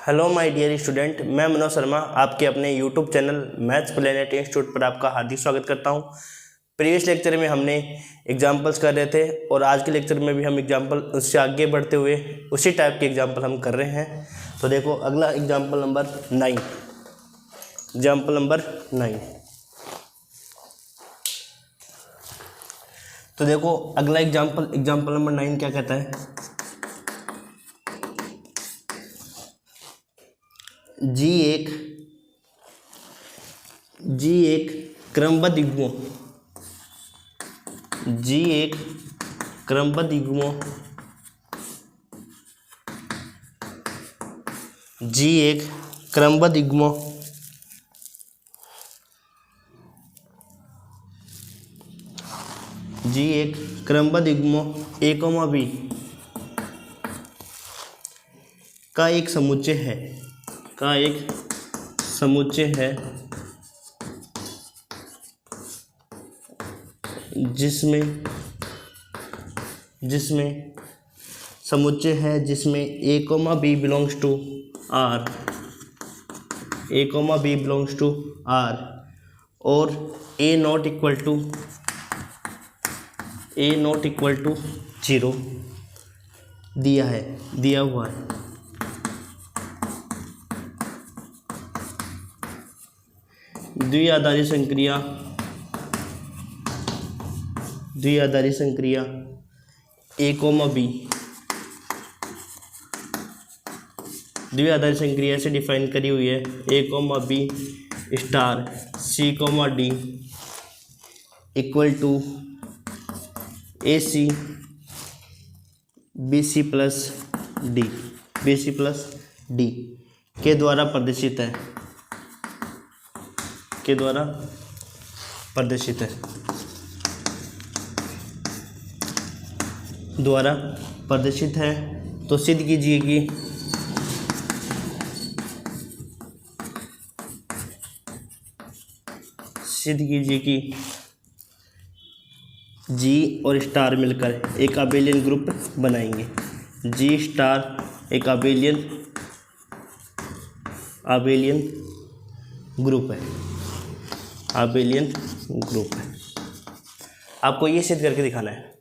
Hello my dear student, मैं मनोज शर्मा आपके अपने YouTube channel maths planet institute पर आपका हार्दिक स्वागत करता हूं। प्रीवियस लेक्चर में हमने एग्जांपल्स कर रहे थे और आज के लेक्चर में भी हम एग्जांपल उससे आगे बढ़ते हुए उसी टाइप के एग्जांपल हम कर रहे हैं। तो देखो अगला एग्जांपल नंबर 9। तो देखो अगला एग्जांपल नंबर 9 क्या कहता है। जी एक क्रमबद्ध युग्मों जी एक क्रमबद्ध युग्मों A, B का एक समुच्चय है जिसमें A, B belongs to R और A not equal to 0 दिया हुआ है। द्विआधारी संक्रिया A, B द्विआधारी संक्रिया से डिफाइन करी हुई है A, B star C, D equal to AC BC plus D के द्वारा प्रदर्शित है तो सिद्ध कीजिए कि G और स्टार मिलकर एक अबेलियन ग्रुप बनाएंगे। G स्टार एक अबेलियन ग्रुप है। आपको ये सिद्ध करके दिखाना है।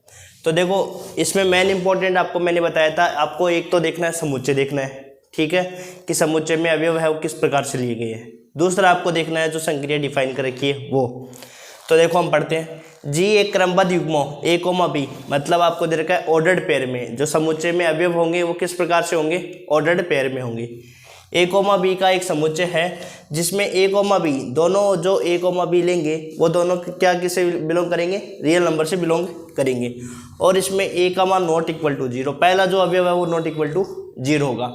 तो देखो इसमें मेन इंपॉर्टेंट आपको मैंने बताया था, आपको एक तो देखना है समुच्चय देखना है, ठीक है, कि समुच्चय में अवयव है वो किस प्रकार से लिए गए हैं। दूसरा आपको देखना है जो संक्रिया डिफाइन कर रखी है वो। तो देखो हम पढ़ते हैं जी एक क्रमबद्ध युग्मों A, B मतलब आपको दे रखा है ऑर्डर्ड पेयर में जो समुच्चय में अवयव होंगे वो किस प्रकार से होंगे, ऑर्डर्ड पेयर में होंगे। A, B का एक समुच्चय है जिसमें A, B दोनों जो A, B लेंगे वो दोनों क्या किससे बिलोंग करेंगे, रियल नंबर से बिलोंग करेंगे। और इसमें A, नॉट इक्वल टू 0 पहला जो अवयव है वो नॉट इक्वल टू 0 होगा,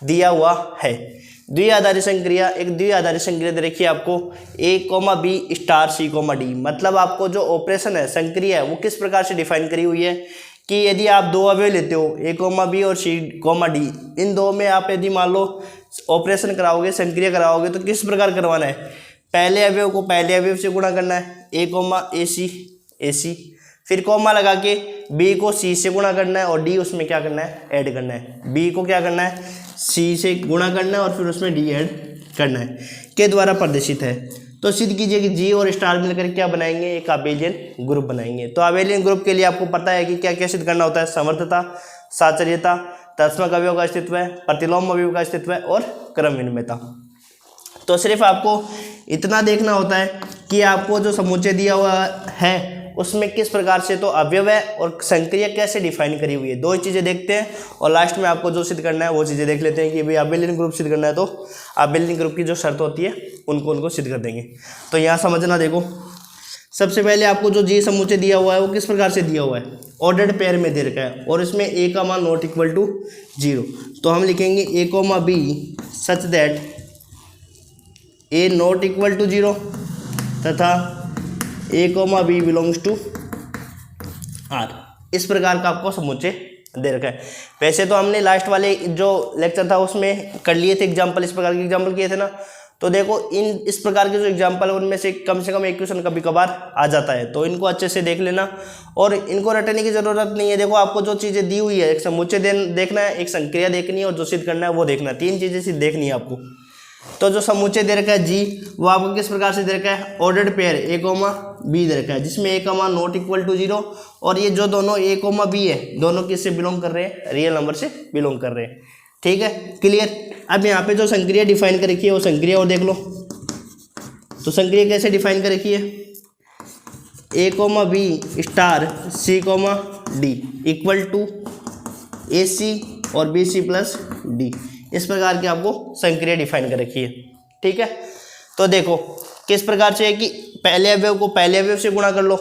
दिया हुआ है। द्विआधारी संक्रिया दे रखिए आपको A, B star C, D मतलब आपको जो ऑपरेशन है संक्रिया है वो किस प्रकार से डिफाइन करी हुई है कि यदि आप दो अवयव लेते हो A, B और C, D इन दो में आप यदि मान लो ऑपरेशन कराओगे, संक्रिया कराओगे तो किस प्रकार करवाना है, पहले अवयव को पहले अवयव से गुणा करना है A, AC फिर कॉमा लगा के B को C से गुणा करना है और D उसमें क्या करना है, ऐड करना है। B को क्या करना है, C से गुणा करना है और फिर उसमें D ऐड करना है के द्वारा प्रदर्शित है। तो सिद्ध कीजिए कि G और स्टार मिलकर क्या बनाएंगे, एक अबेलियन ग्रुप बनाएंगे। तो अबेलियन ग्रुप के लिए आपको पता है कि क्या क्या सिद्ध करना होता है, समर्थता, साचर्यता, तत्समक अवयव का अस्तित्व है, प्रतिलोम अवयव का अस्तित्व है और क्रम विनिमयता। तो सिर्फ आपको इतना देखना होता है कि आपको जो समुच्चय दिया हुआ है उसमें किस प्रकार से तो अवयव है और संक्रिया कैसे डिफाइन करी हुई है, दो चीज़ें देखते हैं और लास्ट में आपको जो सिद्ध करना है वो चीज़ें देख लेते हैं कि भाई अबेलियन ग्रुप सिद्ध करना है तो अबेलियन ग्रुप की जो शर्त होती है उनको सिद्ध कर देंगे। तो यहाँ समझना, देखो सबसे पहले आपको जो जी समुच्चय दिया हुआ है वो किस प्रकार से दिया हुआ है, ऑर्डर्ड पेयर में दे रखा है और इसमें A का मान नॉट इक्वल टू 0। तो हम लिखेंगे A, B such that A not equal to 0 तथा A, B belongs to R। इस प्रकार का आपको समुच्चय दे रखा है। वैसे तो हमने लास्ट वाले जो लेक्चर था उसमें कर लिए थे एग्जाम्पल, इस प्रकार के एग्जाम्पल किए थे ना, तो देखो इन इस प्रकार के जो एग्जाम्पल है उनमें से कम एक क्वेश्चन कभी कभार आ जाता है, तो इनको अच्छे से देख लेना और इनको रटने की जरूरत नहीं है। देखो आपको जो चीज़ें दी हुई है, एक समुच्चय देखना है, एक संक्रिया देखनी है और जो सिद्ध करना है वो देखना है। 3 चीज़ें सिर्फ देखनी है आपको। तो जो समुच्चय दे रखा है जी, वो आपको किस प्रकार से दे रखा है, ordered pair a comma b दे रखा है, जिसमें a comma not equal to 0 और ये जो दोनों ए कॉमा बी है दोनों किससे बिलोंग कर रहे हैं, रियल नंबर से बिलोंग कर रहे हैं। ठीक है, क्लियर। अब यहाँ पे जो संक्रिया डिफाइन कर रखी है वो संक्रिया और देख लो। तो संक्रिया कैसे डिफाइन कर रखी है, a comma b star c comma d equal to a c और बी सी प्लस डी, इस प्रकार की आपको संक्रिया डिफाइन कर रखी है। ठीक है, तो देखो किस प्रकार से है कि पहले अवयव को पहले अवयव से गुणा कर लो,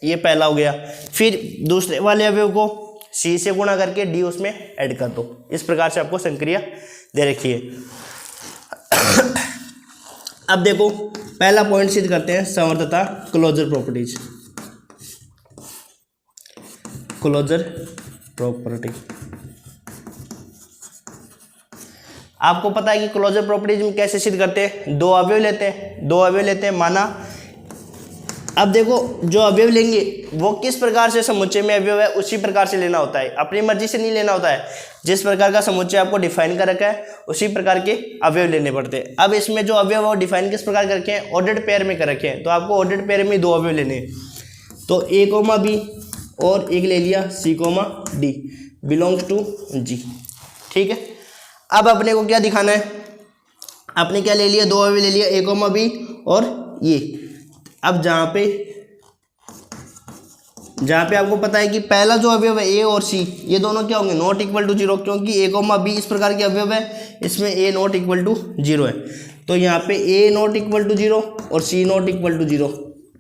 ये पहला हो गया, फिर दूसरे वाले अवयव को सी से गुणा करके डी उसमें ऐड कर दो। इस प्रकार से आपको संक्रिया दे रखी है। अब देखो पहला पॉइंट सिद्ध करते हैं, समर्थता क्लोजर प्रॉपर्टीज। क्लोजर प्रॉपर्टी आपको पता है कि क्लोजर प्रॉपर्टीज में कैसे सिद्ध करते हैं, दो अवयव लेते हैं माना। अब देखो जो अवयव लेंगे वो किस प्रकार से समुच्चय में अवयव है उसी प्रकार से लेना होता है, अपनी मर्जी से नहीं लेना होता है। जिस प्रकार का समुच्चय आपको डिफाइन कर रखा है उसी प्रकार के अवयव लेने पड़ते हैं। अब इसमें जो अवयव वो डिफाइन किस प्रकार कर रखे हैं, ऑर्डर्ड पेयर में कर रखे हैं, तो आपको ऑर्डर्ड पेयर में 2 अवयव लेने हैं। तो ए कॉमा बी और एक ले लिया सी कॉमा डी बिलोंग्स टू जी। ठीक है, अब अपने को क्या दिखाना है, आपने क्या ले लिया, 2 अवयव ले लिया, ए कॉमा बी और ये। अब जहाँ पे आपको पता है कि पहला जो अवयव है ए और सी, ये दोनों क्या होंगे, नॉट इक्वल टू 0, क्योंकि ए कॉमा बी इस प्रकार के अवयव है, इसमें ए नॉट इक्वल टू 0 है। तो यहाँ पे ए नॉट इक्वल टू 0 और सी नॉट इक्वल टू 0।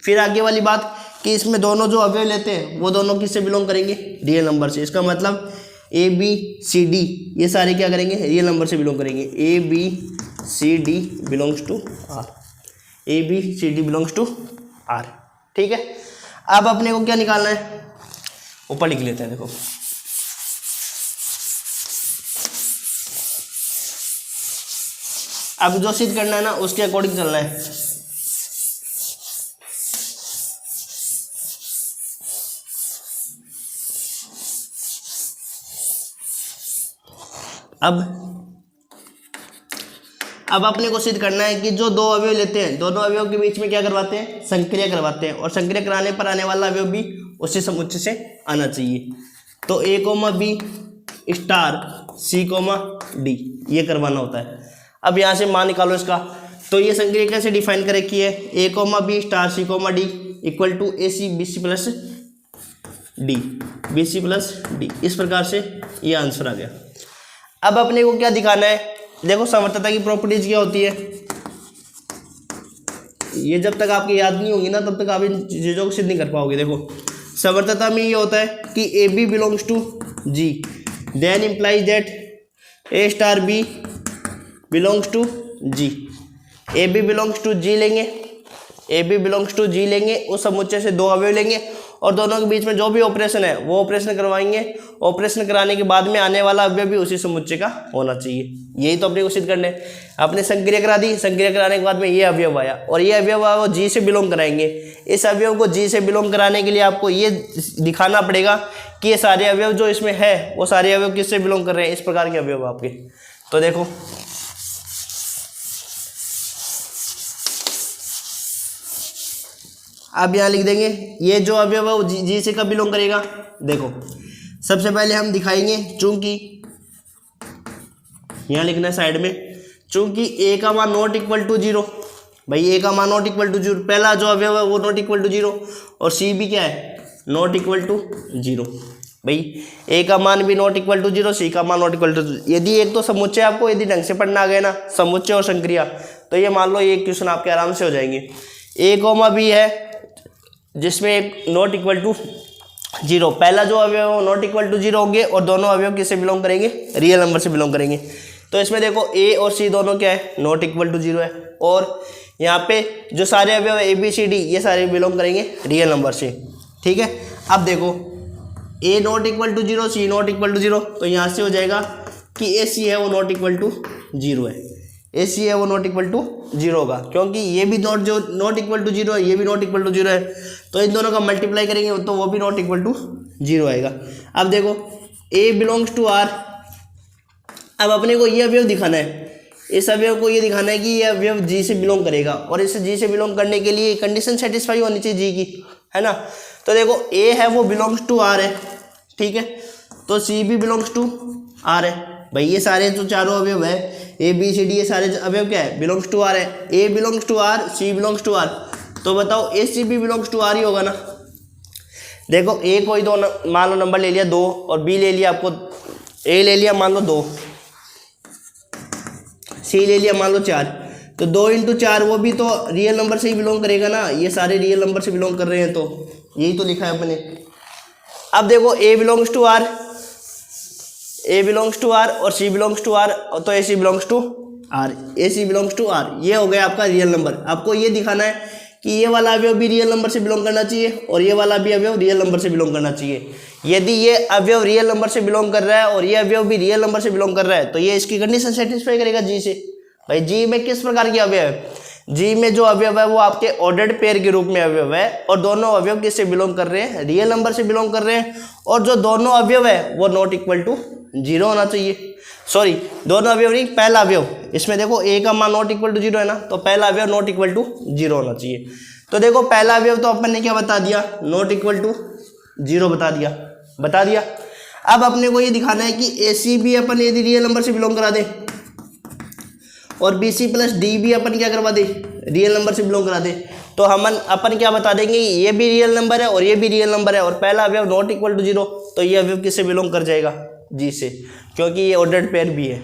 फिर आगे वाली बात कि इसमें दोनों जो अवयव लेते हैं वो दोनों किससे बिलोंग करेंगे, रियल नंबर से। इसका मतलब ए बी सी डी ये सारे क्या करेंगे, रियल नंबर से बिलोंग करेंगे। A B C D belongs to R, A B C D belongs to R. ठीक है, अब अपने को क्या निकालना है, ऊपर लिख लेते हैं। देखो अब जो सिद्ध करना है ना उसके अकॉर्डिंग चलना है। अब अपने को सिद्ध करना है कि जो 2 अवयव लेते हैं दोनों अवयव के बीच में क्या करवाते हैं, संक्रिया करवाते हैं, और संक्रिया कराने पर आने वाला अवयव भी उसी समुच्चय से आना चाहिए। तो ए comma b star c comma D ये करवाना होता है। अब यहाँ से मान निकालो इसका, तो ये संक्रिया कैसे डिफाइन कर रखी है, a comma b star c comma d equal to a C B C plus D, b C plus d, इस प्रकार से ये आंसर आ गया। अब अपने को क्या दिखाना है, देखो समर्थता की प्रॉपर्टीज क्या होती है, ये जब तक आपकी याद नहीं होगी ना तब तक आप इन चीज़ों को सिद्ध नहीं कर पाओगे। देखो समर्थता में ये होता है कि A B belongs to G, then implies that a star b belongs to G. A B belongs to G लेंगे, a B belongs to G लेंगे, उस समुच्चय से 2 अवयव लेंगे और दोनों के बीच में जो भी ऑपरेशन है वो ऑपरेशन करवाएंगे। ऑपरेशन कराने के बाद में आने वाला अवयव भी उसी समुच्चय का होना चाहिए। यही तो अपने को सिद्ध करने, अपने संक्रिया करा दी, संक्रिया कराने के बाद में ये अवयव आया और ये अवयव वो जी से बिलोंग कराएंगे। इस अवयव को जी से बिलोंग कराने के लिए आपको ये दिखाना पड़ेगा कि ये सारे अवयव जो इसमें है वो सारे अवयव किससे बिलोंग कर रहे हैं, इस प्रकार के अवयव आपके। तो देखो अब यहाँ लिख देंगे ये जो अवयव है वो जी से कब बिलोंग करेगा। देखो सबसे पहले हम दिखाएंगे, चूंकि यहाँ लिखना है साइड में, चूंकि ए का मान नॉट इक्वल टू 0, भाई ए का मान नॉट इक्वल टू 0, पहला जो अवयव है वो नॉट इक्वल टू 0 और सी भी क्या है, नॉट इक्वल टू 0। भाई ए का मान भी नॉट इक्वल टू 0, सी का मान नॉट इक्वल टू 0। यदि एक तो समुच्चय आपको यदि ढंग से पढ़ना आ गया ना, समुच्चय और संक्रिया, तो ये मान लो ये क्वेश्चन आपके आराम से हो जाएंगे। ए कॉमा बी है जिसमें एक नॉट इक्वल टू 0, पहला जो अवयव है वो नॉट इक्वल टू 0 होंगे और दोनों अवयव किससे बिलोंग करेंगे, रियल नंबर से बिलोंग करेंगे। तो इसमें देखो ए और सी दोनों क्या है, नॉट इक्वल टू 0 है, और यहाँ पे जो सारे अवयव है ए बी सी डी ये सारे बिलोंग करेंगे रियल नंबर से। ठीक है, अब देखो a not equal to 0, c not equal to 0, तो यहाँ से हो जाएगा कि ए सी है वो नॉट इक्वल टू 0 है। ए सी है वो नॉट इक्वल टू जीरो होगा, क्योंकि ये भी नॉट इक्वल टू जीरो है, ये भी नॉट इक्वल टू जीरो है, तो इन दोनों का मल्टीप्लाई करेंगे तो वो भी नॉट इक्वल टू जीरो आएगा। अब देखो ए बिलोंग्स टू आर, अब अपने को ये अवयव दिखाना है, इस अवयव को ये दिखाना है कि ये अवयव जी से बिलोंग करेगा, और इसे जी से बिलोंग करने के लिए कंडीशन सेटिस्फाई होनी चाहिए जी की, है ना। तो देखो ए है वो बिलोंग्स टू आर है, ठीक है, तो सी भी बिलोंग्स टू आर है। भाई ये सारे जो चारों अवयव है ए बी सी डी, ये सारे अवयव क्या है, बिलोंग्स टू आर है। A belongs to R, c belongs to R, तो बताओ ए सी भी बिलोंग्स टू आर ही होगा ना। देखो ए कोई दो मान लो नंबर ले लिया 2, और बी ले लिया आपको, ए ले लिया मान लो 2, सी ले लिया मान लो 4, तो 2 इंटू 4 वो भी तो रियल नंबर से ही बिलोंग करेगा ना, ये सारे रियल नंबर से बिलोंग कर रहे हैं, तो यही तो लिखा है अपने। अब देखो a belongs to R, a belongs to R और सी बिलोंग्स टू आर, तो a c belongs to R, a c belongs to R, ये हो गया आपका रियल नंबर। आपको ये दिखाना है कि ये वाला अवयव भी रियल नंबर से बिलोंग करना चाहिए और ये वाला भी अवयव रियल नंबर से बिलोंग करना चाहिए। यदि ये अवयव रियल नंबर से बिलोंग कर रहा है और ये अवयव भी रियल नंबर से बिलोंग कर रहा है, तो ये इसकी कंडीशन सेटिस्फाई करेगा जी से। भाई जी में किस प्रकार के अवयव है, जी में जो अवयव है वो आपके ऑर्डर्ड पेयर के रूप में अवयव है, और दोनों अवयव किससे बिलोंग कर रहे हैं, रियल नंबर से बिलोंग कर रहे हैं, और जो दोनों अवयव है वो नॉट इक्वल टू जीरो होना चाहिए। सॉरी, दोनों अवयव नहीं, पहला अवयव, इसमें देखो ए का मान नॉट इक्वल टू जीरो है ना, तो पहला अवयव नॉट इक्वल टू जीरो होना चाहिए। तो देखो पहला अवयव तो अपन ने क्या बता दिया, नॉट इक्वल टू जीरो बता दिया। अब अपने को ये दिखाना है कि ए सी भी अपन यदि रियल नंबर से बिलोंग करा दे और बी सी प्लस डी भी अपन क्या करवा दे, रियल नंबर से बिलोंग करा दे, तो अपन क्या बता देंगे, ये भी रियल नंबर है और ये भी रियल नंबर है, और पहला अवयव नॉट इक्वल टू जीरो, तो ये अवयव किससे बिलोंग कर जाएगा, जी से, क्योंकि ये ऑर्डर्ड पेयर भी है।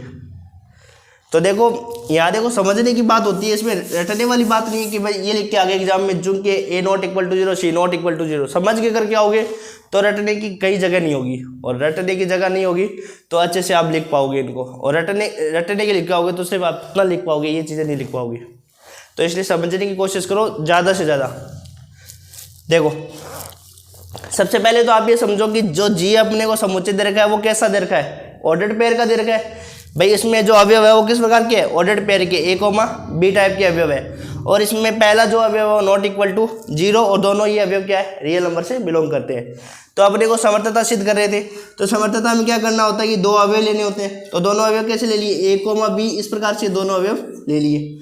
तो देखो यहाँ देखो समझने की बात होती है, इसमें रटने वाली बात नहीं है कि भाई ये लिख के आगे एग्जाम में जो कि a not equal to zero, c not equal to zero, समझ के करके आओगे तो रटने की कई जगह नहीं होगी, और रटने की जगह नहीं होगी तो अच्छे से आप लिख पाओगे इनको, और रटने के लिख पाओगे तो सिर्फ आप इतना लिख पाओगे, ये चीज़ें नहीं लिख पाओगे। तो इसलिए समझने की कोशिश करो ज़्यादा से ज़्यादा। देखो सबसे पहले तो आप ये समझो कि जो जी अपने को समुच्चय दे रखा है वो कैसा दे रखा है, ऑर्डर्ड पेयर का दे रखा है। भाई इसमें जो अवयव है वो किस प्रकार के है, ऑर्डर्ड पेयर के, ए कोमा बी टाइप के अवयव है, और इसमें पहला जो अवयव है नॉट इक्वल टू जीरो, और दोनों ये अवयव क्या है, रियल नंबर से बिलोंग करते हैं। तो अपने को समर्थता सिद्ध कर रहे थे, तो समर्थता में क्या करना होता है कि दो अवयव लेने होते हैं, तो दोनों अवयव कैसे ले लिए, ए कोमा बी, इस प्रकार से दोनों अवयव ले लिए,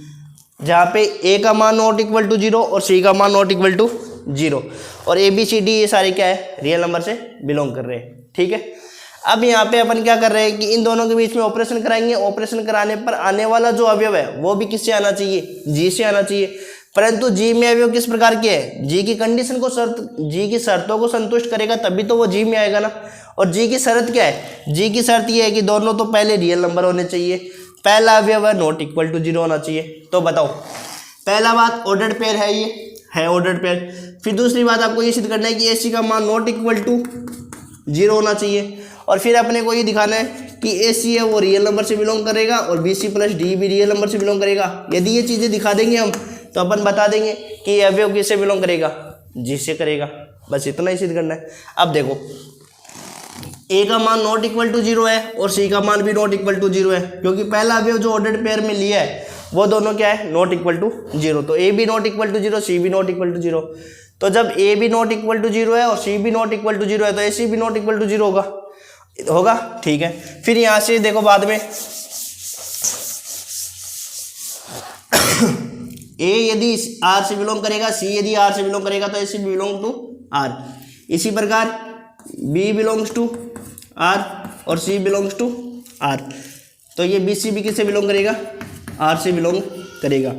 जहाँ पे ए का मान नॉट इक्वल टू जीरो और सी का मान नॉट इक्वल टू जीरो, और ए बी सी डी ये सारे क्या है, रियल नंबर से बिलोंग कर रहे हैं, ठीक है। अब यहाँ पे अपन क्या कर रहे हैं कि इन दोनों के बीच में ऑपरेशन कराएंगे, ऑपरेशन कराने पर आने वाला जो अवयव है वो भी किससे आना चाहिए, जी से आना चाहिए। परंतु जी में अवयव किस प्रकार के है, जी की कंडीशन को जी की शर्तों को संतुष्ट करेगा तभी तो वो जी में आएगा ना। और जी की शर्त क्या है, जी की शर्त ये है कि दोनों तो पहले रियल नंबर होने चाहिए, पहला अवयव है नॉट इक्वल टू जीरो होना चाहिए। तो बताओ पहला बात ऑर्डर्ड पेयर है, ये है ऑर्डर्ड पेयर। फिर दूसरी बात आपको ये सिद्ध करना है कि ए सी का मान नॉट इक्वल टू जीरो होना चाहिए, और फिर अपने को ये दिखाना है कि ए सी है वो रियल नंबर से बिलोंग करेगा और बी सी प्लस डी भी रियल नंबर से बिलोंग करेगा। यदि ये चीज़ें दिखा देंगे हम तो अपन बता देंगे कि ये अवयव किससे बिलोंग करेगा, जी से करेगा। बस इतना ही सिद्ध करना है। अब देखो ए का मान नॉट इक्वल टू जीरो है और सी का मान भी नॉट इक्वल टू जीरो है, क्योंकि पहला अवयव जो ऑर्डर्ड पेयर में लिया है वो दोनों क्या है, नॉट इक्वल टू जीरो। तो ए भी नॉट इक्वल टू जीरो, सी भी नॉट इक्वल टू जीरो। तो जब ए भी नॉट इक्वल टू जीरो है और सी भी नॉट इक्वल टू जीरो है तो ए सी भी नॉट इक्वल टू जीरो होगा, ठीक है। फिर यहाँ से देखो बाद में ए यदि आर से बिलोंग करेगा, सी यदि आर से बिलोंग करेगा तो a C belong to are. इसी प्रकार बी बिलोंग्स टू आर और सी बिलोंग्स टू आर, तो ये बी सी भी किससे बिलोंग करेगा, आर से बिलोंग करेगा।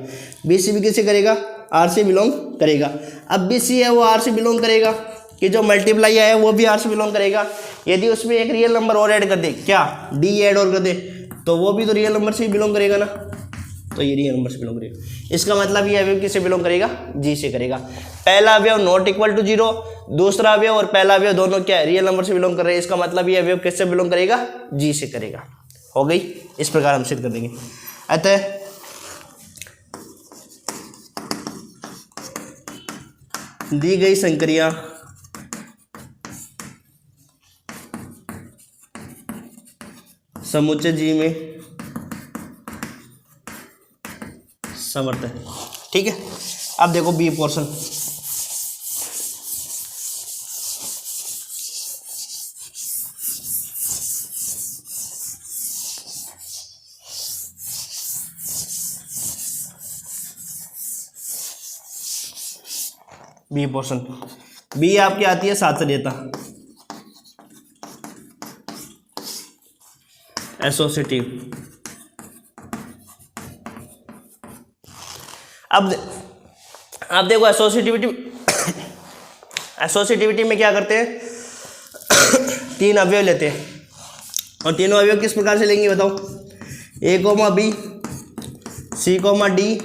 बी सी भी किससे करेगा, आर से बिलोंग करेगा। अब बी सी है वो आर से बिलोंग करेगा, कि जो मल्टीप्लाई है वो भी आर से बिलोंग करेगा। यदि उसमें एक रियल नंबर और ऐड कर दे, क्या डी ऐड और कर दे, तो वो भी तो रियल नंबर से ही बिलोंग करेगा ना, तो ये रियल नंबर से बिलोंग करेगा। इसका मतलब ये अवयव किससे बिलोंग करेगा, जी से करेगा। पहला अवयव नॉट इक्वल टू जीरो, दूसरा अवयव और पहला अवयव दोनों क्या है, रियल नंबर से बिलोंग कर रहे हैं। इसका मतलब ये अवयव किससे बिलोंग करेगा, जी से करेगा। हो गई, इस प्रकार हम सिद्ध कर देंगे। अतः दी गई संक्रिया समुच्चय जी में समर्थ है। ठीक है, अब देखो B portion. B portion, B आपकी आती है सातत्यता, एसोसिएटिव। अब देखो एसोसिएटिविटी में क्या करते हैं, तीन अवयव लेते हैं, और तीनों अवयव किस प्रकार से लेंगे बताओ, a comma b, c comma d,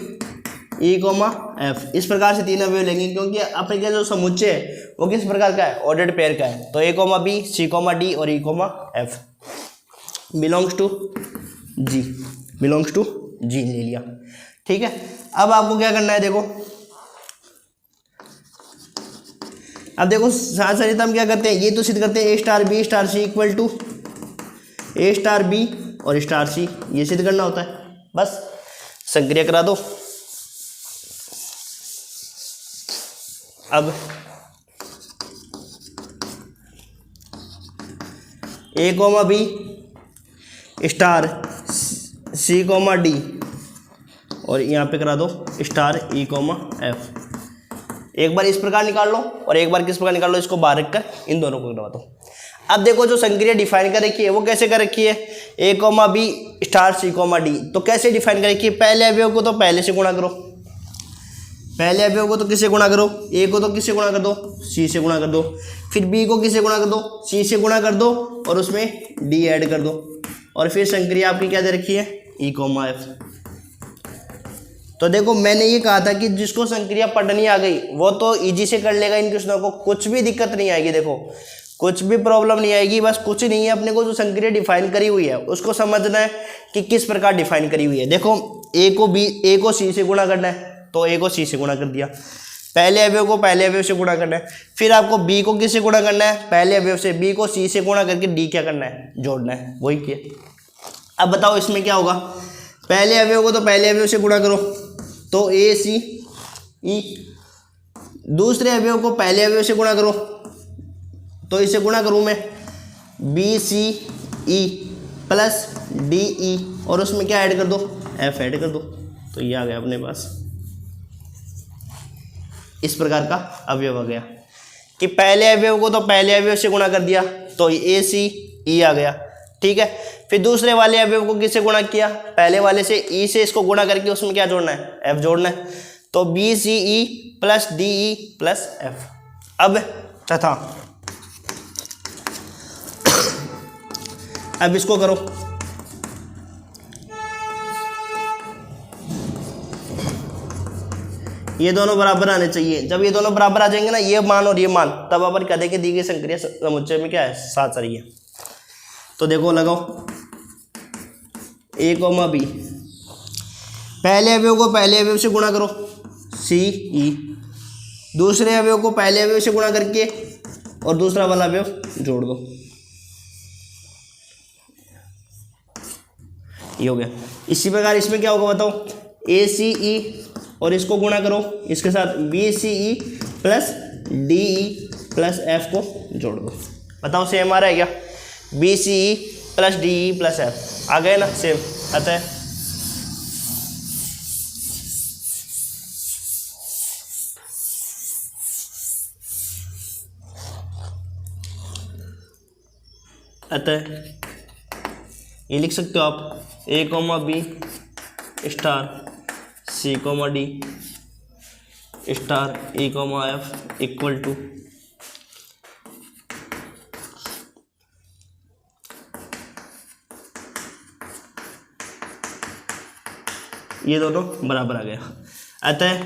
e comma f, इस प्रकार से तीन अवयव लेंगे, क्योंकि अपने का जो समुच्चय है वो किस प्रकार का है, ऑर्डर्ड पेयर का है। तो a comma b, c comma d और e comma f belongs to G, belongs to G ले लिया। ठीक है, अब आपको क्या करना है, देखो अब देखो साथ हम क्या करते हैं, ये तो सिद्ध करते हैं a star b star c equal to a star b और स्टार सी, ये सिद्ध करना होता है। बस संक्रिया करा दो। अब ए comma b star c comma d और यहाँ पे करा दो स्टार ई कोमा एफ। एक बार इस प्रकार निकाल लो और एक बार किस प्रकार निकाल लो, इसको बाहर रखकर इन दोनों को करवा दो। अब देखो जो संक्रिया डिफाइन कर रखी है वो कैसे कर रखी है, a comma b star c comma D, तो कैसे डिफाइन कर रखी है, पहले अवयव को तो पहले से गुणा करो, पहले अवयव को तो किससे गुणा करो, ए को तो किससे गुणा कर दो, सी से गुणा कर दो, फिर बी को किससे गुणा कर दो, सी से गुणा कर दो और उसमें डी ऐड कर दो, और फिर संक्रिया आपकी क्या दे रखी है, ई कोमा एफ। तो देखो मैंने ये कहा था कि जिसको संक्रिया पढ़नी आ गई वो तो इजी से कर लेगा, इन क्वेश्चनों को कुछ भी दिक्कत नहीं आएगी, देखो कुछ भी प्रॉब्लम नहीं आएगी। बस कुछ नहीं है, अपने को जो संक्रिया डिफाइन करी हुई है उसको समझना है कि किस प्रकार डिफाइन करी हुई है। देखो ए को सी से गुणा करना है, तो ए को सी से गुणा कर दिया, पहले अवयव को पहले अवयव से गुणा करना है, फिर आपको बी को किससे गुणा करना है, पहले अवयव से, बी को सी से गुणा करके डी क्या करना है, जोड़ना है, वही किया। अब बताओ इसमें क्या होगा, पहले अवयव को तो पहले अवयव से गुणा करो, तो ए सी ई, दूसरे अवयव को पहले अवयव से गुणा करो, तो इसे गुणा करूँ मैं बी सी ई प्लस डी ई और उसमें क्या ऐड कर दो, एफ ऐड कर दो, तो ये आ गया अपने पास। इस प्रकार का अवयव आ गया कि पहले अवयव को तो पहले अवयव से गुणा कर दिया, तो ए सी ई आ गया। ठीक है, फिर दूसरे वाले अवयव को किससे गुणा किया, पहले वाले से, ई से इसको गुणा करके उसमें क्या जोड़ना है, एफ जोड़ना है, तो बी सी ई plus D E plus F. अब तथा अब इसको करो, ये दोनों बराबर आने चाहिए। जब ये दोनों बराबर आ जाएंगे ना, ये मान और ये मान, तब अपन कह देंगे दी गई संक्रिया समुच्चय में क्या है, साथ सही है। तो देखो लगाओ ए कोमा बी, पहले अवयव को पहले अवयव से गुणा करो, सी ई, दूसरे अवयव को पहले अवयव से गुणा करके और दूसरा वाला अवयव जोड़ दो, ये हो गया। इसी प्रकार इसमें क्या होगा बताओ, ए सी ई और इसको गुणा करो इसके साथ बी सी ई plus D E plus f को जोड़ दो, बताओ सेम आ रहा है क्या, बी सी ई plus D E plus f आ गए ना, सेम आता है। अतः ये लिख सकते हो आप, a comma b star c comma D star e comma f equal to ये दोनों बराबर आ गया। अतः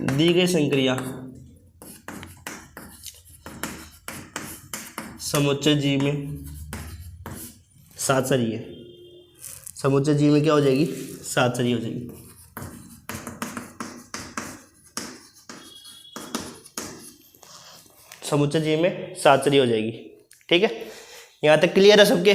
दी गई संक्रिया समुच्चय जी में सात सरी है, समुच्चय जी में क्या हो जाएगी, सात सरी हो जाएगी। समुच्चय जी में सात सरी हो जाएगी। ठीक है, यहाँ तक क्लियर है सबके।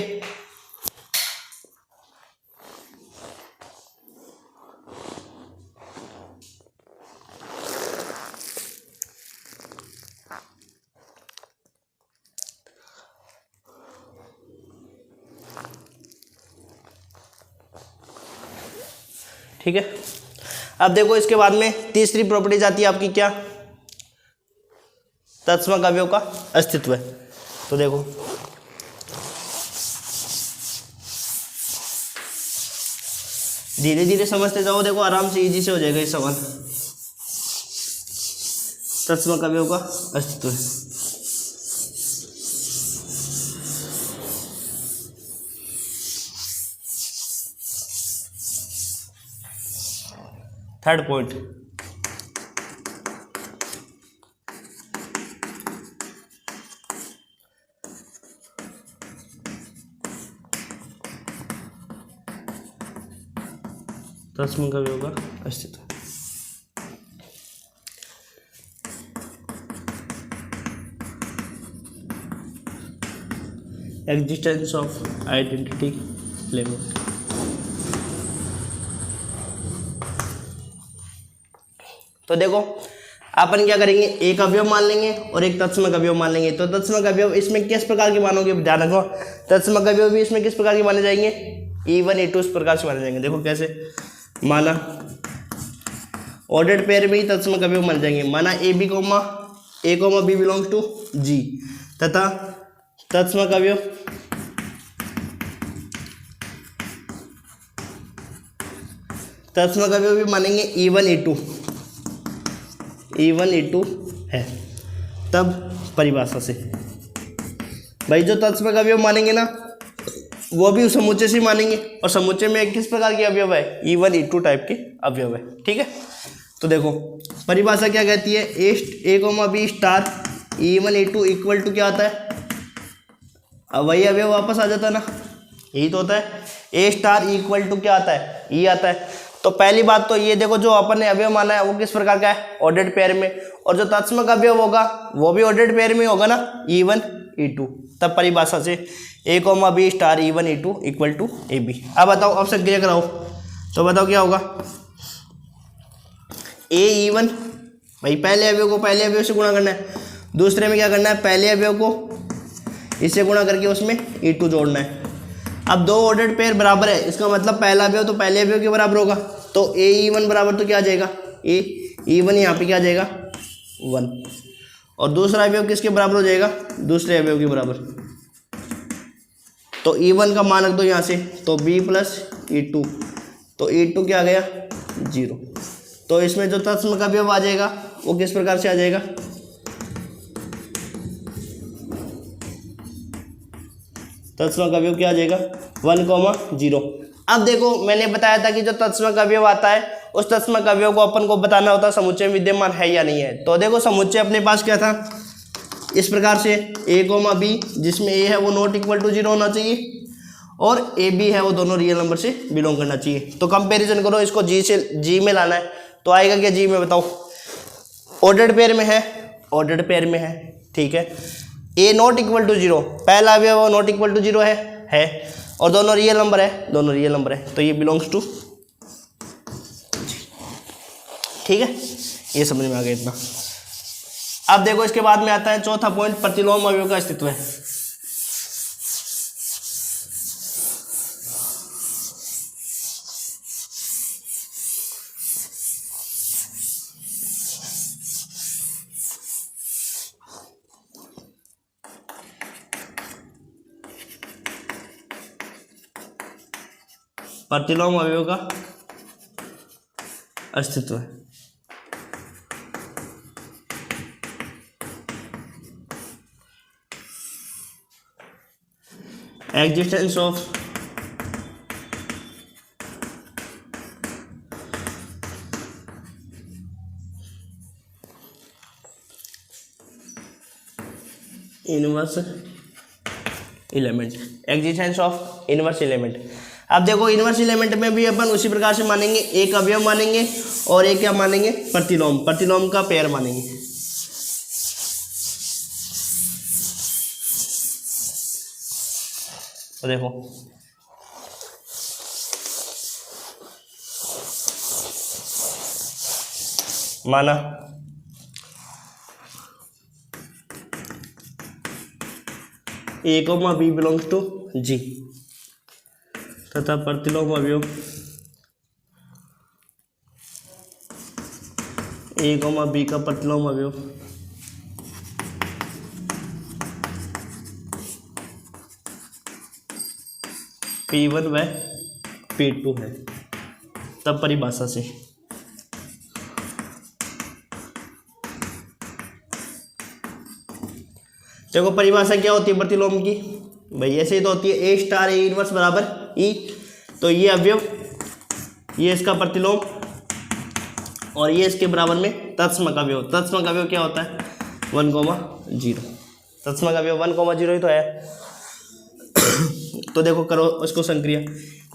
ठीक है। अब देखो इसके बाद में तीसरी प्रॉपर्टी आती है आपकी क्या, तत्समक अवयव का अस्तित्व है। तो देखो धीरे धीरे समझते जाओ, देखो आराम से इजी से हो जाएगा ये सवाल। तत्समक अवयव का अस्तित्व है। थर्ड पॉइंट, तत्समक अवयव का अस्तित्व। Existence of identity element. तो देखो अपन क्या करेंगे, एक अवयव मान लेंगे और एक तत्समक अवयव मान लेंगे। तो तत्समक अवयव इसमें किस प्रकार के मानोगे, ध्यान रखो, तत्समक अवयव भी इसमें किस प्रकार के माने जाएंगे, E1 E2 इस प्रकार से माने जाएंगे। देखो कैसे माना, ऑर्डर्ड पेयर में ही तत्समक अवयव मान जाएंगे। माना A comma B belongs to जी, तथा तत्समक अवयव भी मानेंगे E1 E2 है। तब परिभाषा से भाई जो तत्समक अवयव मानेंगे ना वो भी उस समुच्चय से मानेंगे, और समुच्चय में किस प्रकार के अवयव है, E1 E2 टाइप के अवयव है। ठीक है, तो देखो परिभाषा क्या कहती है, a comma b star E1 E2 equal to क्या आता है, अब वही अवयव वापस आ जाता है ना, यही तो होता है। ए स्टार इक्वल टू क्या आता है, ई आता है। तो पहली बात तो ये देखो, जो अपन ने अवयव माना है वो किस प्रकार का है, ऑर्डर्ड पेयर में, और जो तत्समक अवयव होगा वो भी ऑर्डर्ड पेयर में होगा ना, E1 E2। तब परिभाषा से a comma b star E1 E2 equal to a b. अब बताओ, अब से क्लियर कराओ, तो बताओ क्या होगा, ए E1 भाई पहले अवयव को पहले अवयव से गुणा करना है, दूसरे में क्या करना है, पहले अवयव को इससे गुणा करके उसमें E2 जोड़ना है। अब दो ऑर्डर्ड पेयर बराबर है, इसका मतलब पहला अवयव तो पहले अवयव के बराबर होगा, तो ए E1 बराबर तो क्या आ जाएगा, ए E1 यहाँ पे क्या आ जाएगा 1, और दूसरा अवयव किसके बराबर हो जाएगा, दूसरे अवयव के बराबर। तो E1 का मान रख दो यहाँ से, तो B प्लस E2, तो E2 क्या आ गया 0। तो इसमें जो तत्समक अवयव आ जाएगा वो किस प्रकार से आ जाएगा, तत्समक अवयव क्या आ जाएगा 1,0। अब देखो मैंने बताया था कि जो तत्समक अवयव आता है उस तत्समक अवयव को अपन को बताना होता है समुच्चय में विद्यमान है या नहीं है। तो देखो समुच्चय अपने पास क्या था, इस प्रकार से ए कोमा बी, जिसमें ए है वो नॉट इक्वल टू 0 होना चाहिए और ए बी है वो दोनों रियल नंबर से बिलोंग करना चाहिए। तो कंपैरिजन करो, इसको जी में लाना है, तो आएगा क्या जी में, बताओ ऑर्डर्ड पेयर में है, ऑर्डर्ड पेयर में है, ठीक है। ए नॉट इक्वल टू 0, पहला अवयव नॉट इक्वल टू 0 है, और दोनों रियल नंबर है, दोनों रियल नंबर है, तो ये बिलोंग्स टू, ठीक है, ये समझ में आ गया इतना। अब देखो इसके बाद में आता है चौथा पॉइंट, प्रतिलोम अवयव का अस्तित्व है। प्रतिलोम अवयव का अस्तित्व है। Existence of inverse element, existence of inverse element. अब देखो इनवर्स एलिमेंट में भी अपन उसी प्रकार से मानेंगे, एक अवयव मानेंगे और एक क्या मानेंगे, प्रतिलोम, प्रतिलोम का पेयर मानेंगे। तो देखो माना A comma B belongs to जी, तथा प्रतिलोम अवयव ए कॉमा बी का प्रतिलोम अवयव P1 व P2 है, तब परिभाषा से देखो परिभाषा क्या होती है प्रतिलोम की, भाई ऐसे ही तो होती है ए स्टार ए इनवर्स बराबर ई। तो ये अवयव, ये इसका प्रतिलोम और ये इसके बराबर में तत्सम का अवयव। तत्सम का अवयव क्या होता है 1,0। तत्सम का अवयव 1,0 ही तो है। तो देखो करो उसको संक्रिया,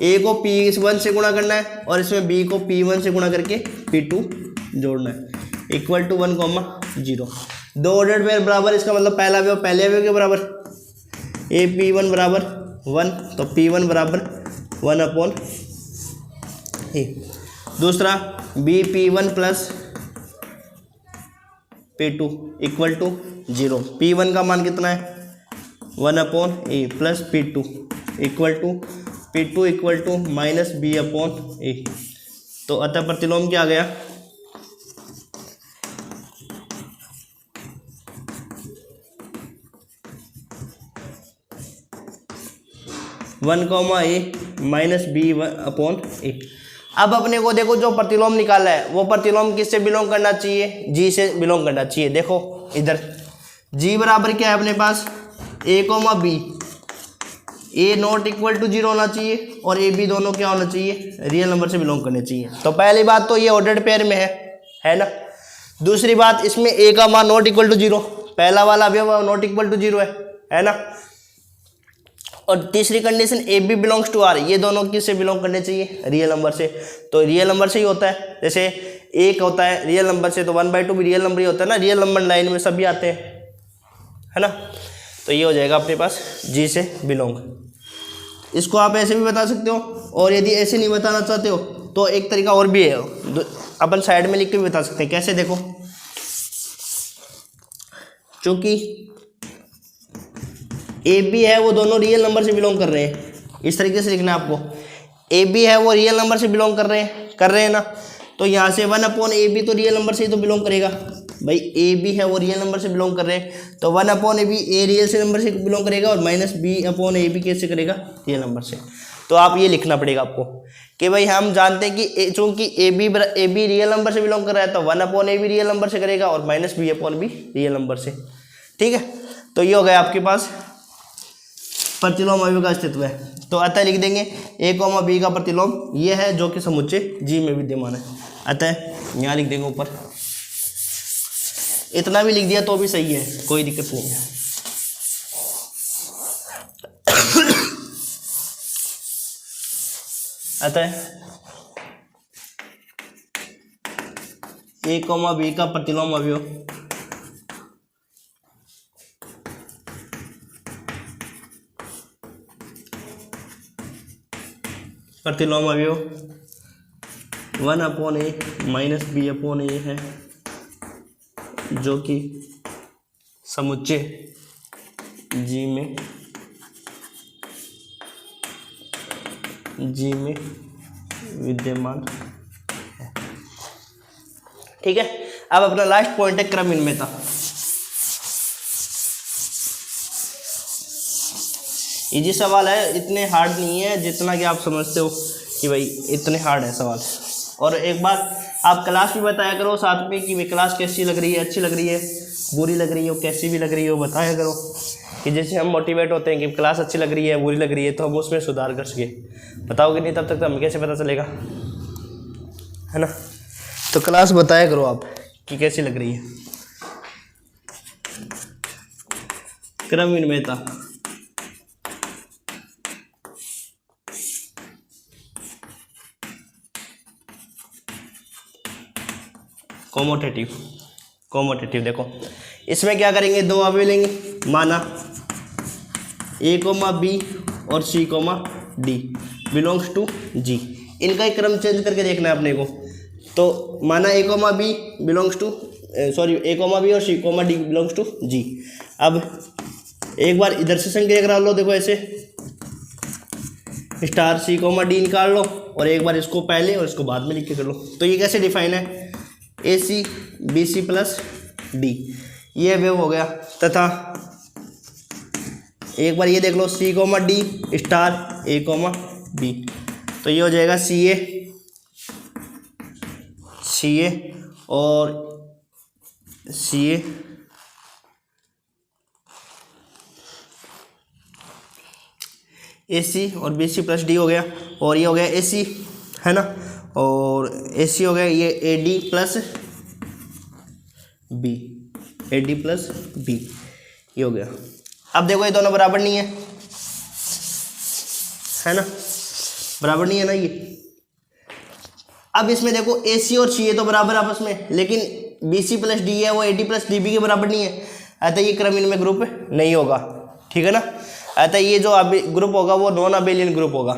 ए को P1 से गुणा करना है और इसमें बी को P1 से गुणा करके P2 जोड़ना है, इक्वल टू 1,0। दो ऑर्डर पेयर बराबर, इसका मतलब पहला अवयव पहले अवयव के बराबर, ए P1 बराबर 1, तो P1 बराबर 1/a। दूसरा B P1 plus P2 equal to 0। P1 का मान कितना है 1/a plus P2 equal to P2 equal to minus b/a। तो अतः प्रतिलोम क्या आ गया 1,a माइनस b/a। अब अपने को देखो जो प्रतिलोम निकाला है वो प्रतिलोम किससे बिलोंग करना चाहिए, जी से बिलोंग करना चाहिए। देखो इधर जी बराबर क्या है अपने पास a, b, a not equal to 0 होना चाहिए और a b दोनों क्या होना चाहिए, रियल नंबर से बिलोंग करने चाहिए। तो पहली बात तो ये ऑर्डर्ड पेयर में है ना। दूसरी बात इसमें a का मान नॉट इक्वल टू 0, पहला वाला अवयव नॉट इक्वल टू 0 है ना। और तीसरी condition A B belongs to R, ये दोनों किससे बिलोंग करने चाहिए, रियल नंबर से। तो रियल नंबर से ही होता है, जैसे एक होता है रियल नंबर से तो 1/2 भी रियल नंबर ही होता है ना, रियल नंबर लाइन में सभी आते हैं, है ना। तो ये हो जाएगा अपने पास जी से बिलोंग। इसको आप ऐसे भी बता सकते हो, और यदि ऐसे नहीं बताना चाहते हो तो एक तरीका और भी है, अपन साइड में लिख के भी बता सकते हैं। कैसे, देखो चूंकि ए बी है वो दोनों रियल नंबर से बिलोंग कर रहे हैं, इस तरीके से लिखना है आपको। ए बी है वो रियल नंबर से बिलोंग कर रहे हैं ना, तो यहाँ से 1/a b तो रियल नंबर से ही तो बिलोंग करेगा भाई। ए बी है वो रियल नंबर से बिलोंग कर रहे हैं, तो 1/a b ए रियल से नंबर से बिलोंग करेगा और माइनस b/a b कैसे करेगा, रियल नंबर से। तो आप ये लिखना पड़ेगा आपको कि भाई हम जानते हैं कि चूंकि ए बी रियल नंबर से बिलोंग कर रहा है तो 1/a b रियल नंबर से करेगा और माइनस b/b रियल नंबर से। ठीक है, तो ये हो गया आपके पास प्रतिलोम अवयव का अस्तित्व है। तो अतः लिख देंगे a, b का प्रतिलोम ये है जो कि समुच्चय जी में विद्यमान है। अतः यहाँ लिख देंगे ऊपर, इतना भी लिख दिया तो भी सही है, कोई दिक्कत नहीं है। अतः a, b का प्रतिलोम अवयव प्रतिलोम अवयव 1/a माइनस b/a है, जो कि समुच्चय जी में विद्यमान है। ठीक है, अब अपना लास्ट पॉइंट है क्रम इनमें था। इजी सवाल है, इतने हार्ड नहीं है जितना कि आप समझते हो कि भाई इतने हार्ड है सवाल। और एक बार आप क्लास भी बताया करो साथ में कि भाई क्लास कैसी लग रही है, अच्छी लग रही है, बुरी लग रही हो, कैसी भी लग रही हो, बताया करो कि जैसे हम मोटिवेट होते हैं कि क्लास अच्छी लग रही है, बुरी लग रही है, तो हम उसमें सुधार कर सके। बताओगे नहीं तब तक तो हमें कैसे पता चलेगा, है ना। तो क्लास बताया करो आप कि कैसी लग रही है। क्रम इनमें कॉमोटेटिव देखो इसमें क्या करेंगे, दो अवयव लेंगे, माना a, b और c, d belongs to g। इनका ही क्रम चेंज करके देखना है अपने को। तो माना a, b belongs to a, b और c, d belongs to g। अब एक बार इधर से संख्या करा लो, देखो ऐसे स्टार c, d निकाल लो और एक बार इसको पहले और इसको बाद में लिख के कर लो। तो ये कैसे डिफाइन है, A C B C plus D, ये अवयव हो गया। तथा एक बार ये देख लो C comma D star A comma B, तो ये हो जाएगा सी ए और सी ए सी और बी सी प्लस डी हो गया, और ये हो गया ए सी है ना, और ए सी हो गया ये A D plus B, A D plus B, ये हो गया। अब देखो ये दोनों बराबर नहीं है ना, बराबर नहीं है ना ये। अब इसमें देखो ए सी और सी ए तो बराबर आपस में, लेकिन बी सी प्लस डी है वो A D plus D B के बराबर नहीं है, अतः ये क्रम इनमें ग्रुप नहीं होगा, ठीक है ना। अतः ये जो ग्रुप होगा वो नॉन अबेलियन ग्रुप होगा।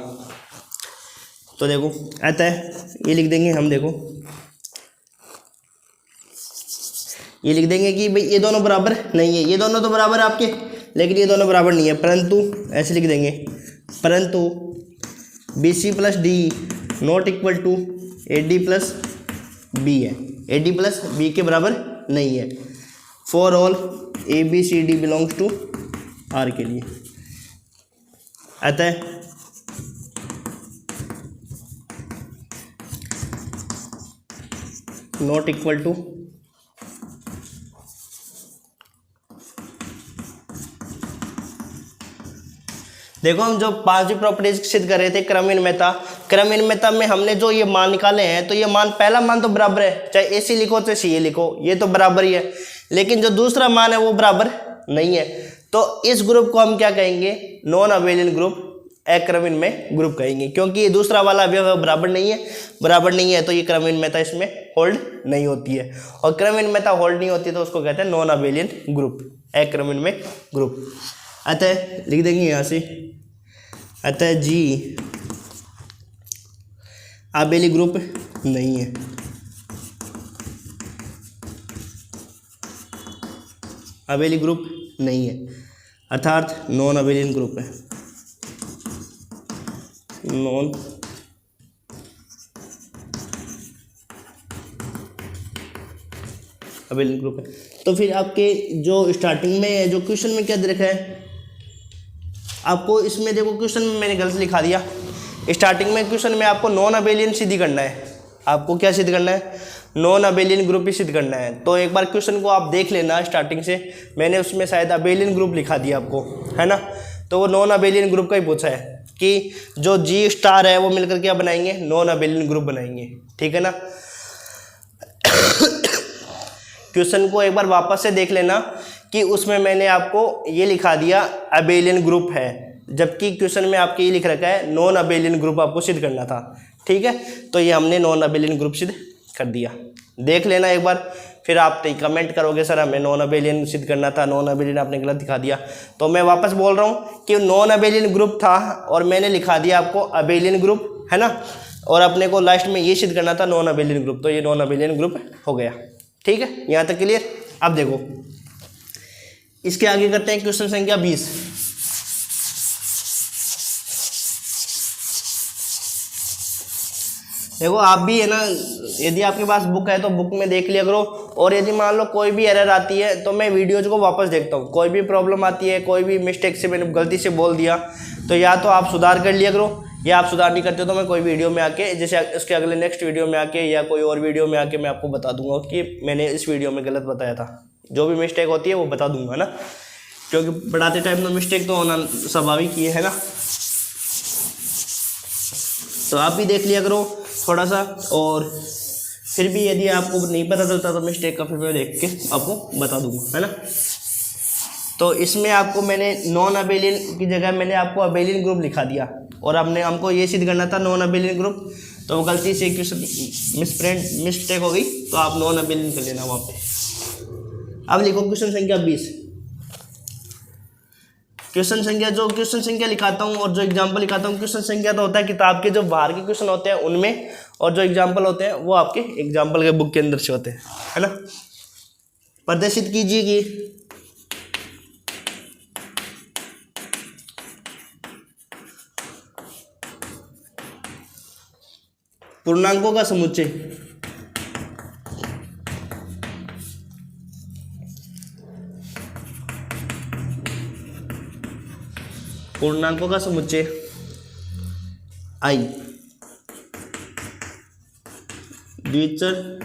तो देखो अतः ये लिख देंगे हम, देखो ये लिख देंगे कि भाई ये दोनों बराबर नहीं है, ये दोनों तो बराबर है आपके, लेकिन ये दोनों बराबर नहीं है, परंतु ऐसे लिख देंगे, परंतु B C plus D not equal to A D plus B है, ए डी प्लस बी के बराबर नहीं है, for all A B C D belongs to R के लिए। अतः नॉट इक्वल टू देखो हम जो पांचवी प्रॉपर्टीज सिद्ध कर रहे थे क्रमइनमेता में हमने जो ये मान निकाले हैं, तो ये मान पहला मान तो बराबर है, चाहे ए सी लिखो चाहे सी ए लिखो, ये तो बराबर ही है, लेकिन जो दूसरा मान है वो बराबर नहीं है। तो इस ग्रुप को हम क्या कहेंगे, नॉन अबेलियन ग्रुप, अक्रमइनमेय ग्रुप कहेंगे, क्योंकि ये दूसरा वाला अवयव बराबर नहीं है, तो ये क्रमइनमेता इसमें होल्ड नहीं होती है, और क्रमइनमेता होल्ड नहीं होती तो उसको कहते हैं नॉन अबेलियन ग्रुप, अक्रमइनमेय ग्रुप। अतः लिख देंगे यहाँ से, अतः जी अबेली ग्रुप नहीं है, अबेली ग्रुप नहीं है, अर्थात नॉन अबेलियन ग्रुप है, नॉन अबेलियन ग्रुप है। तो फिर आपके जो स्टार्टिंग में जो क्वेश्चन में क्या दे रखा है आपको, इसमें देखो क्वेश्चन में मैंने गलत लिखा दिया, स्टार्टिंग में क्वेश्चन में आपको नॉन अबेलियन सिद्ध करना है, आपको क्या सिद्ध करना है, नॉन अबेलियन ग्रुप ही सिद्ध करना है। तो एक बार क्वेश्चन को आप देख लेना स्टार्टिंग से, मैंने उसमें शायद अबेलियन ग्रुप लिखा दिया आपको, है ना, तो वो नॉन अबेलियन ग्रुप का ही पूछा है कि जो जी स्टार है वो मिलकर क्या बनाएंगे, नॉन अबेलियन ग्रुप बनाएंगे, ठीक है ना। क्वेश्चन को एक बार वापस से देख लेना कि उसमें मैंने आपको ये लिखा दिया अबेलियन ग्रुप है, जबकि क्वेश्चन में आपके ये लिख रखा है नॉन अबेलियन ग्रुप आपको सिद्ध करना था, ठीक है। तो ये हमने नॉन अबेलियन ग्रुप सिद्ध कर दिया, देख लेना एक बार, फिर आप कमेंट करोगे सर हमें नॉन अबेलियन सिद्ध करना था, नॉन अबेलियन आपने गलत दिखा दिया। तो मैं वापस बोल रहा हूँ कि नॉन अबेलियन ग्रुप था और मैंने लिखा दिया आपको अबेलियन ग्रुप, है ना, और अपने को लास्ट में ये सिद्ध करना था नॉन अबेलियन ग्रुप, तो ये नॉन अबेलियन ग्रुप हो गया, ठीक है, यहाँ तक क्लियर। अब देखो इसके आगे करते हैं क्वेश्चन संख्या 20। देखो आप भी है ना, यदि आपके पास बुक है तो बुक में देख लिया करो, और यदि मान लो कोई भी एरर आती है तो मैं वीडियोज को वापस देखता हूँ, कोई भी प्रॉब्लम आती है, कोई भी मिस्टेक से मैंने गलती से बोल दिया तो या तो आप सुधार कर लिया करो, या आप सुधार नहीं करते हो तो मैं कोई वीडियो में आके, जैसे इसके अगले नेक्स्ट वीडियो में आके या कोई और वीडियो में आके मैं आपको बता दूंगा कि मैंने इस वीडियो में गलत बताया था, जो भी मिस्टेक होती है वो बता दूंगा ना, क्योंकि पढ़ाते टाइम में मिस्टेक तो होना स्वाभाविक ही है ना। तो आप भी देख लिया करो थोड़ा सा, और फिर भी यदि आपको नहीं पता चलता तो मिस्टेक का फिर मैं देख के आपको बता दूंगा, है ना। तो इसमें आपको मैंने नॉन अबेलियन की जगह मैंने आपको अबेलियन ग्रुप लिखा दिया, और हमको ये सिद्ध करना था नॉन अबेलियन ग्रुप, तो वो गलती से मिस्टेक हो गई, तो आप नॉन अबेलियन कर लेना वहाँ पे। अब लिखो क्वेश्चन संख्या 20। क्वेश्चन संख्या लिखाता हूँ और जो एग्जाम्पल लिखाता हूँ, क्वेश्चन संख्या तो होता है किताब के जो बाहर के क्वेश्चन होते हैं उनमें, और जो एग्जाम्पल होते हैं वो आपके एग्जाम्पल के बुक के अंदर से होते हैं, है ना। प्रदर्शित कीजिए कि पूर्णांकों का समुच्चय पूर्णांकों का समुच्चय I द्विचर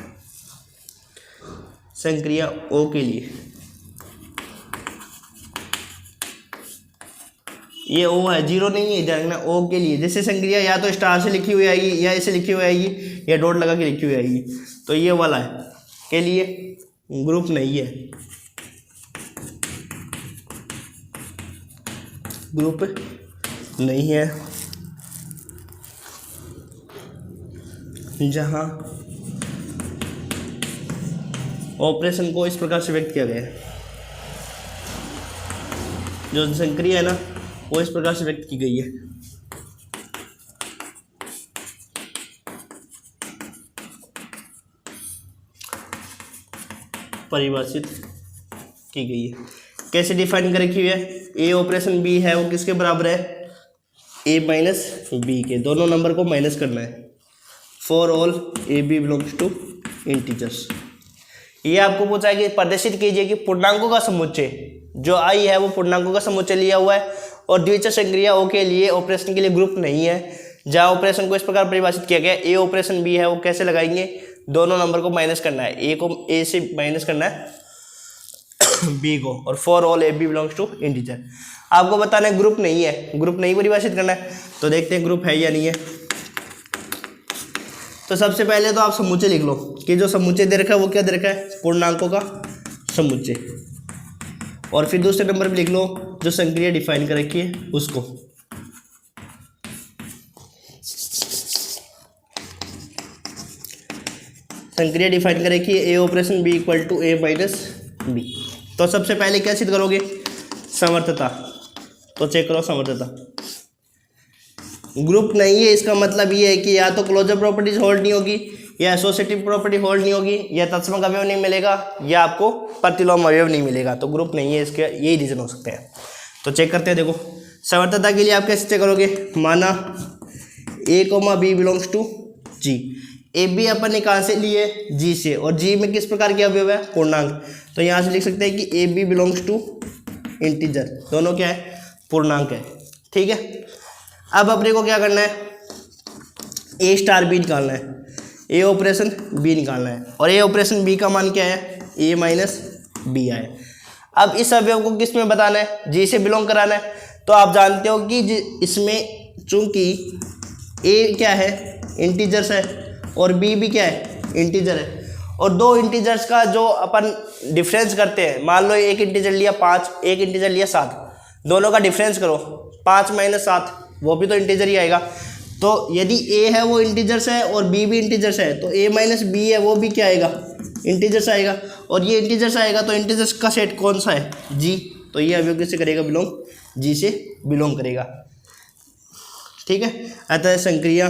संक्रिया O के लिए, ये O है, जीरो नहीं है, देखना O के लिए जैसे संक्रिया या तो स्टार से लिखी हुई आएगी या ऐसे लिखी हुई आएगी या डॉट लगा के लिखी हुई आएगी, तो ये वाला है के लिए ग्रुप नहीं है, ग्रुप नहीं है। जहां ऑपरेशन को इस प्रकार से व्यक्त किया गया है, जो संक्रिया है ना वो इस प्रकार से व्यक्त की गई है, परिभाषित की गई है। कैसे डिफाइन कर रखी हुई है? ए ऑपरेशन बी है वो किसके बराबर है? ए माइनस बी के, दोनों नंबर को माइनस करना है। For all A B belongs to integers. ये आपको पूछा है कि प्रदर्शित कीजिए कि पूर्णांकों का समुच्चय जो आई है वो पूर्णांकों का समुच्चय लिया हुआ है और द्विचर संक्रिया ओ के लिए ऑपरेशन के लिए ग्रुप नहीं है। जहाँ ऑपरेशन को इस प्रकार परिभाषित किया गया है, ए ऑपरेशन बी है वो कैसे लगाएंगे? दोनों नंबर को माइनस करना है, ए को ए से माइनस करना है बी को, और for all A B belongs to integer. आपको बताना है ग्रुप नहीं है, ग्रुप नहीं परिभाषित करना है, तो देखते हैं ग्रुप है या नहीं है। तो सबसे पहले तो आप समुच्चय लिख लो कि जो समुच्चय दे रखा है वो क्या दे रखा है? पूर्णांकों का समुच्चय। और फिर दूसरे नंबर पे लिख लो जो संक्रिया डिफाइन कर रखी है उसको। संक्रिया डिफाइन कर रखी है A operation B equal to A minus B. तो सबसे पहले क्या सिद्ध करोगे? समर्थता। तो चेक करो समर्थता। ग्रुप नहीं है इसका मतलब ये है कि या तो क्लोजर प्रॉपर्टीज होल्ड नहीं होगी, या एसोसिएटिव प्रॉपर्टी होल्ड नहीं होगी, या तत्समक अवयव नहीं मिलेगा, या आपको प्रतिलोम अवयव नहीं मिलेगा। तो ग्रुप नहीं है, इसके यही रीजन हो सकते हैं। तो चेक करते हैं। देखो समर्थता के लिए आप कैसे चेक करोगे? माना A comma B belongs to G. A B अपन ने कहाँ से लिए? जी से, और जी में किस प्रकार के अवयव है? पूर्णांक। तो यहाँ से लिख सकते हैं कि A B belongs to integer, दोनों क्या है? पूर्णांक है। ठीक है, अब अपने को क्या करना है? ए स्टार बी निकालना है, ए ऑपरेशन बी निकालना है, और ए ऑपरेशन बी का मान क्या है? ए माइनस बी आए। अब इस अवयव को किस में बताना है? जी से बिलोंग कराना है। तो आप जानते हो कि इसमें चूंकि ए क्या है? इंटीजर्स है, और बी भी क्या है? इंटीजर है, और दो इंटीजर्स का जो अपन डिफरेंस करते हैं, मान लो एक इंटीजर लिया 5, एक इंटीजर लिया 7, दोनों का डिफरेंस करो, 5 माइनस 7, वो भी तो इंटीजर ही आएगा। तो यदि ए है वो इंटीजर्स है और बी भी इंटीजर्स है, तो ए माइनस बी है वो भी क्या आएगा? इंटीजर्स आएगा, और ये इंटीजर्स आएगा, तो इंटीजर्स का सेट कौन सा है? जी। तो ये अवयव किससे करेगा? बिलोंग जी से बिलोंग करेगा। ठीक है, अतः संक्रिया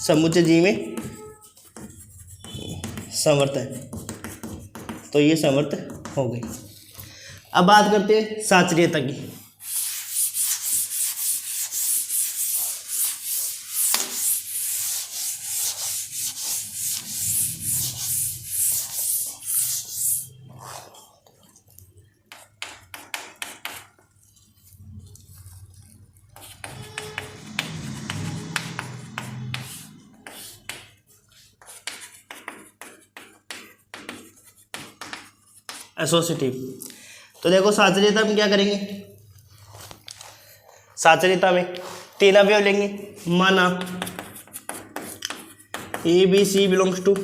समुच्चय जी में समर्थ है, तो ये समर्थ हो गई। अब बात करते हैं साचर्यता की। एसोसिएटिव। तो देखो साचर्यता में क्या करेंगे? साचर्यता में 3 अवयव लेंगे। माना A B C belongs to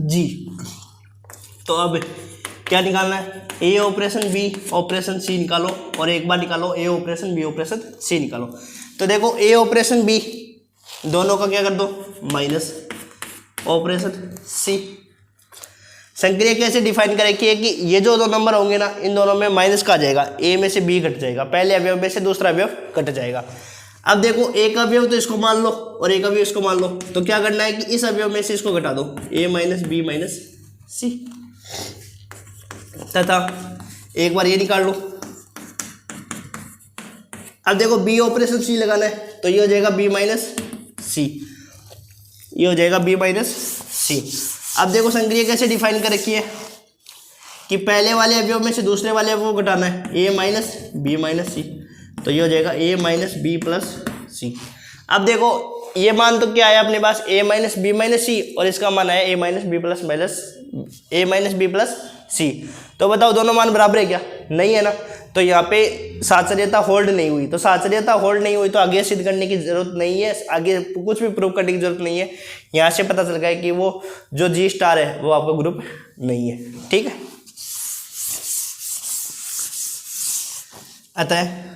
G. तो अब क्या निकालना है? A operation B operation C निकालो, और एक बार निकालो A operation B operation C निकालो। तो देखो ए ऑपरेशन बी दोनों का क्या कर दो? Minus operation C. संक्रिया कैसे डिफाइन करें कि ये जो 2 नंबर होंगे ना, इन दोनों में माइनस का आ जाएगा, ए में से बी कट जाएगा, पहले अवयव में से दूसरा अवयव कट जाएगा। अब देखो एक अवयव तो इसको मान लो और एक अवयव इसको मान लो, तो क्या करना है कि इस अवयव में से इसको घटा दो, ए माइनस बी माइनस सी, तथा एक बार ये निकाल लो। अब देखो बी ऑपरेशन सी लगाना है, तो ये हो जाएगा बी माइनस सी, ये हो जाएगा बी माइनस सी। अब देखो संक्रिया कैसे डिफाइन कर रखी है कि पहले वाले अवयव में से दूसरे वाले अवयव को घटाना है, ए माइनस बी माइनस सी, तो ये हो जाएगा ए माइनस बी प्लस सी। अब देखो ये मान तो क्या आया अपने पास, ए माइनस बी माइनस सी, और इसका मान आया ए माइनस बी प्लस सी। तो बताओ दोनों मान बराबर है क्या? नहीं है ना। तो यहाँ पे साचर्यता होल्ड नहीं हुई, तो साचर्यता होल्ड नहीं हुई तो आगे सिद्ध करने की जरूरत नहीं है, आगे कुछ भी प्रूव करने की जरूरत नहीं है। यहाँ से पता चल गया कि वो जो जी स्टार है वो आपका ग्रुप नहीं है। ठीक है, अतः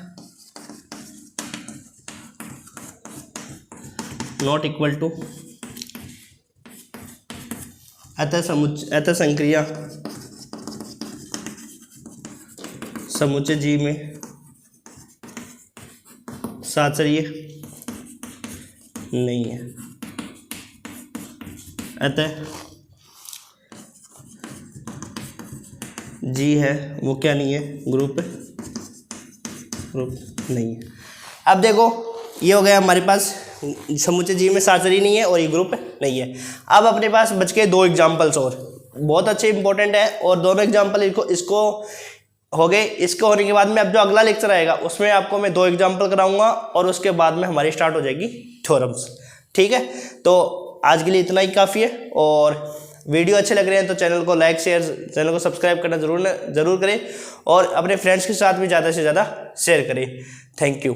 नॉट इक्वल टू, अतः संक्रिया समुच्चय जी में साचर्य नहीं है। अतः जी है वो क्या नहीं है, ग्रुप नहीं है। अब देखो ये हो गया हमारे पास समुच्चय जी में साचर्य नहीं है और ये ग्रुप नहीं है। अब अपने पास बच के दो एग्जाम्पल्स और बहुत अच्छे इंपॉर्टेंट है, और दोनों एग्जाम्पल इसको हो गए। इसके होने के बाद में अब जो अगला लेक्चर आएगा उसमें आपको मैं दो एग्जाम्पल कराऊंगा और उसके बाद में हमारी स्टार्ट हो जाएगी थ्योरम्स। ठीक है, तो आज के लिए इतना ही काफ़ी है, और वीडियो अच्छे लग रहे हैं तो चैनल को लाइक शेयर, चैनल को सब्सक्राइब करना जरूर करें, और अपने फ्रेंड्स के साथ भी ज़्यादा से ज़्यादा शेयर करें। Thank you.